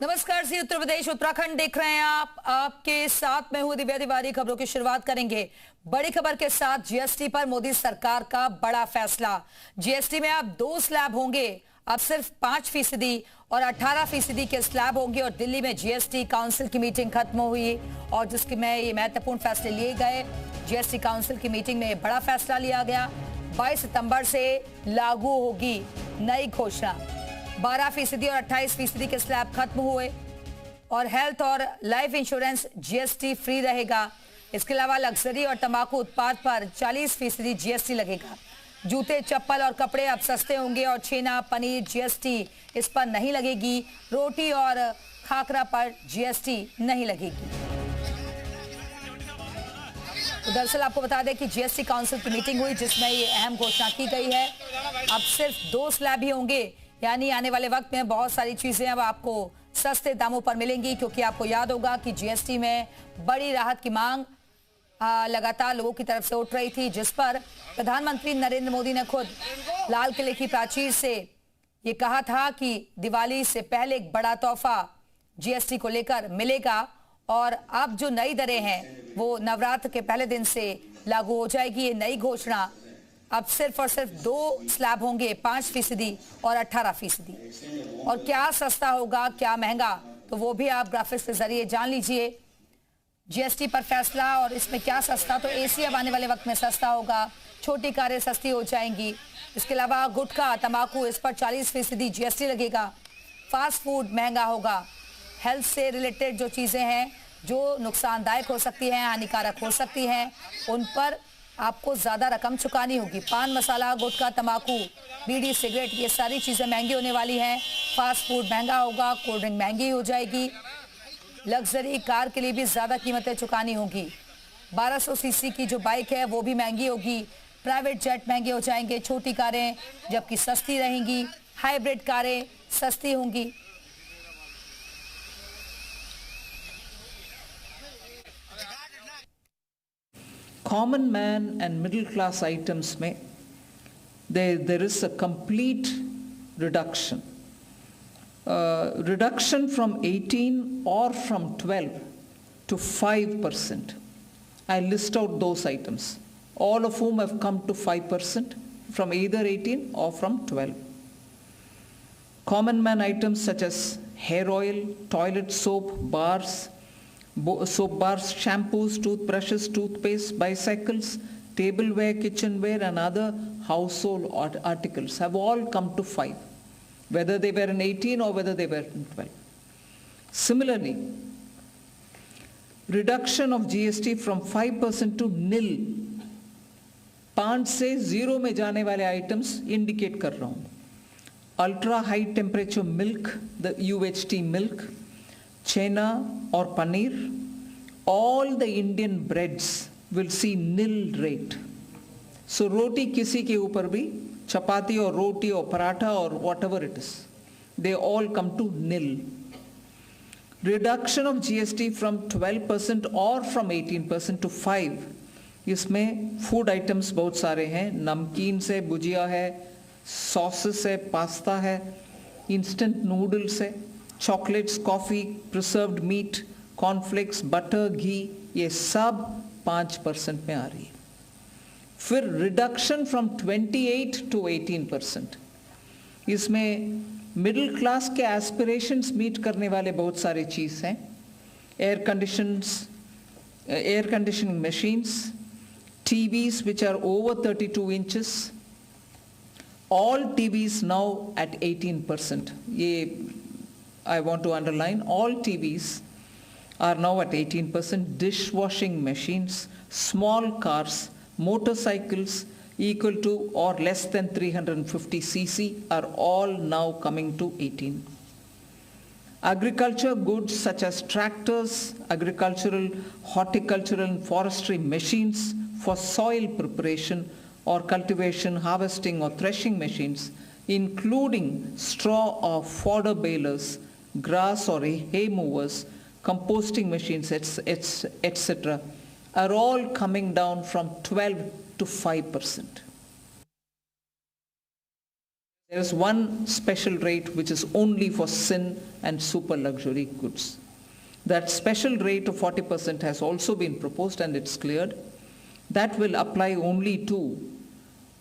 नमस्कार जी, उत्तर प्रदेश उत्तराखंड देख रहे हैं आप। आपके साथ मैं हूं दिव्या तिवारी। खबरों की शुरुआत करेंगे बड़ी खबर के साथ। जीएसटी पर मोदी सरकार का बड़ा फैसला। जीएसटी में अब 2 स्लैब होंगे, अब सिर्फ 5% और 18% के स्लैब होंगे। और दिल्ली में जीएसटी काउंसिल की मीटिंग खत्म हुई और जिसके में ये महत्वपूर्ण फैसले लिए गए। जीएसटी काउंसिल की मीटिंग में बड़ा फैसला लिया गया। 22 सितंबर से लागू होगी नई घोषणा। 12% और 28% के स्लैब खत्म हुए और हेल्थ और लाइफ इंश्योरेंस जीएसटी फ्री रहेगा। इसके अलावा लग्जरी और तंबाकू उत्पाद पर 40% जीएसटी लगेगा। जूते, चप्पल और कपड़े अब सस्ते होंगे और छेना, पनीर जीएसटी इस पर नहीं लगेगी। रोटी और खाकरा पर जीएसटी नहीं लगेगी। तो दरअसल आपको बता दें कि जीएसटी काउंसिल की मीटिंग हुई जिसमें ये अहम घोषणा की गई है। अब सिर्फ 2 स्लैब ही होंगे, यानी आने वाले वक्त में बहुत सारी चीजें अब आपको सस्ते दामों पर मिलेंगी। क्योंकि आपको याद होगा कि जीएसटी में बड़ी राहत की मांग लगातार लोगों की तरफ से उठ रही थी, जिस पर प्रधानमंत्री नरेंद्र मोदी ने खुद लाल किले की प्राचीर से ये कहा था कि दिवाली से पहले एक बड़ा तोहफा जीएसटी को लेकर मिलेगा। और अब जो नई दरें हैं वो नवरात्र के पहले दिन से लागू हो जाएगी। ये नई घोषणा अब सिर्फ और सिर्फ 2 स्लैब होंगे, 5% और 18%। और क्या सस्ता होगा क्या महंगा, तो वो भी आप ग्राफिक्स के जरिए जान लीजिए। जीएसटी पर फैसला और इसमें क्या सस्ता, तो एसी अब आने वाले वक्त में सस्ता होगा, छोटी कारें सस्ती हो जाएंगी। इसके अलावा गुटखा, तंबाकू इस पर 40% जीएसटी लगेगा। फास्ट फूड महंगा होगा। हेल्थ से रिलेटेड जो चीजें हैं जो नुकसानदायक हो सकती हैं, हानिकारक हो सकती हैं, उन पर आपको ज्यादा रकम चुकानी होगी। पान मसाला, गुटखा, तंबाकू, बीड़ी, सिगरेट, ये सारी चीजें महंगी होने वाली हैं। फास्ट फूड महंगा होगा, कोल्ड ड्रिंक महंगी हो जाएगी। लग्जरी कार के लिए भी ज्यादा कीमतें चुकानी होगी। 1200 सीसी की जो बाइक है वो भी महंगी होगी। प्राइवेट जेट महंगे हो जाएंगे। छोटी कारें जबकि सस्ती रहेंगी। हाइब्रिड कारें सस्ती होंगी। Common man and middle class items में there is a complete reduction. Reduction from 18 or from 12 to 5%. I list out those items, all of whom have come to 5% from either 18 or from 12. Common man items such as hair oil, toilet soap, soap bars, shampoos, toothbrushes, toothpaste, bicycles, tableware, kitchenware and other household articles have all come to 5, whether they were in 18 or whether they were in 12. Similarly, reduction of GST from 5% to nil. 5 से 0 में जाने वाले items indicate कर रहा हूँ. Ultra high temperature milk, the UHT milk, chena or paneer, all the Indian breads will see nil rate. So roti किसी के ऊपर भी, chapati or roti or paratha or whatever it is, they all come to nil. Reduction of GST from 12% or from 18% to 5. इसमें food items बहुत सारे हैं, नमकीन से भुजिया है, sauces है, pasta है, instant noodles है, chocolates, coffee, preserved meat, cornflakes, butter, ghee, ये सब 5% में आ रही है। फिर reduction from 28 to 18%. इसमें मिडिल क्लास के एस्पिरेशंस मीट करने वाले बहुत सारे चीज हैं। Air conditioning machines, TVs which are over 32 inches, all TVs now at 18%. ये I want to underline, all TVs are now at 18%. Dishwashing machines, small cars, motorcycles equal to or less than 350 cc are all now coming to 18. Agriculture goods such as tractors, agricultural, horticultural and forestry machines for soil preparation or cultivation, harvesting or threshing machines, including straw or fodder balers, grass or hay movers, composting machines, etc., are all coming down from 12 to 5%. There is one special rate which is only for sin and super luxury goods. That special rate of 40% has also been proposed and it's cleared. That will apply only to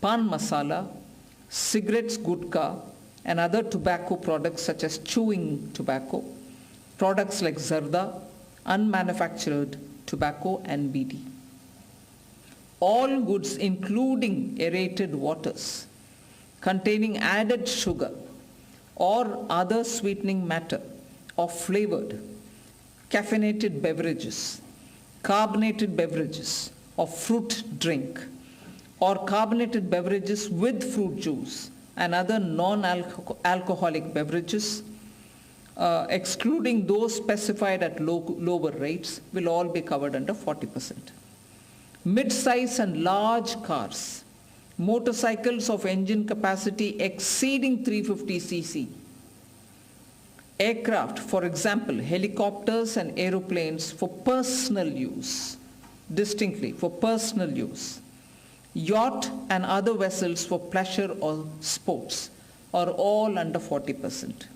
pan masala, cigarettes, gutka, and other tobacco products such as chewing tobacco, products like zarda, unmanufactured tobacco, and BD. All goods including aerated waters containing added sugar or other sweetening matter or flavored, caffeinated beverages, carbonated beverages or fruit drink, or carbonated beverages with fruit juice and other non-alcoholic beverages, excluding those specified at lower rates, will all be covered under 40%. Mid-size and large cars, motorcycles of engine capacity exceeding 350 cc, aircraft, for example, helicopters and aeroplanes for personal use, distinctly for personal use, yacht and other vessels for pleasure or sports are all under 40%.